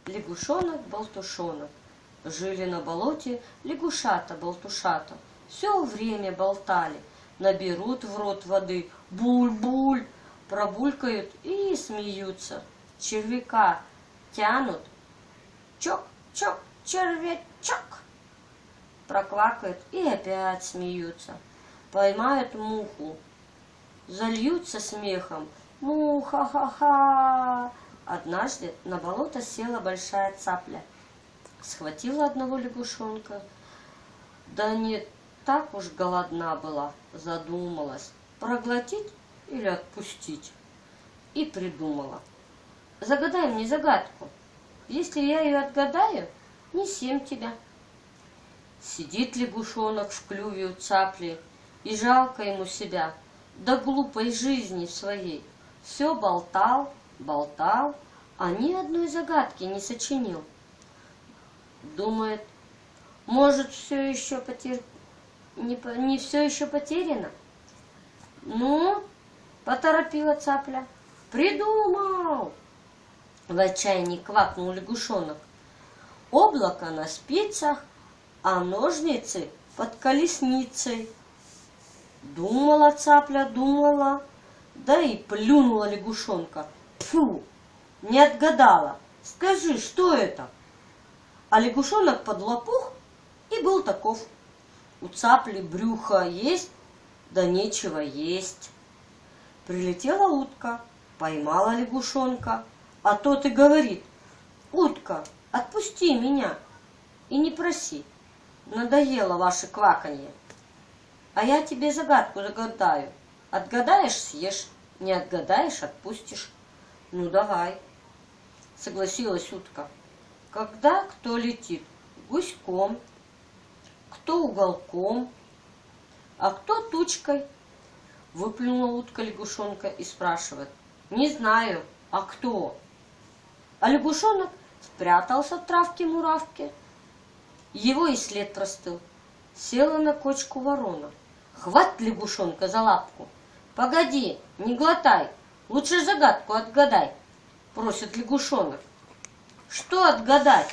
лягушонок-болтушонок. Жили на болоте лягушата-болтушата. Все время болтали. Наберут в рот воды, буль-буль, пробулькают и смеются. Червяка тянут, чок-чок, червячок. Проквакают и опять смеются. Поймают муху, зальются смехом. Муха-ха-ха. Однажды на болото села большая цапля. Схватила одного лягушонка. Да не так уж голодна была, задумалась, проглотить или отпустить. И придумала. Загадай мне загадку. Если я ее отгадаю, не съем тебя. Сидит лягушонок в клюве у цапли, и жалко ему себя, да глупой жизни своей. Все болтал, болтал, а ни одной загадки не сочинил. Думает, может, все еще не все еще потеряно? Ну, поторопила цапля. Придумал! В отчаянии квакнул лягушонок. Облако на спицах, а ножницы под колесницей. Думала цапля, думала, да и плюнула лягушонка. Фу, не отгадала. Скажи, что это? А лягушонок подлопух и был таков. У цапли брюхо есть, да нечего есть. Прилетела утка, поймала лягушонка, а тот и говорит: утка, отпусти меня и не проси, надоело ваше кваканье. А я тебе загадку загадаю. Отгадаешь — съешь, не отгадаешь — отпустишь. Ну давай, согласилась утка. Когда кто летит? Гуськом, кто уголком, а кто тучкой? Выплюнула утка лягушонка и спрашивает: не знаю, а кто? А лягушонок спрятался в травке-муравке. Его и след простыл. Села на кочку ворона. Хвать лягушонка за лапку. Погоди, не глотай, лучше загадку отгадай, просит лягушонок. Что отгадать?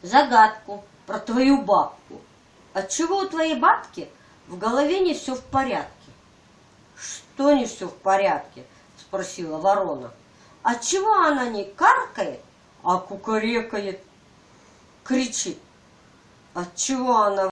Загадку про твою бабку. Отчего у твоей бабки в голове не все в порядке? Что не все в порядке? Спросила ворона. Отчего она не каркает, а кукарекает, кричит? Отчего она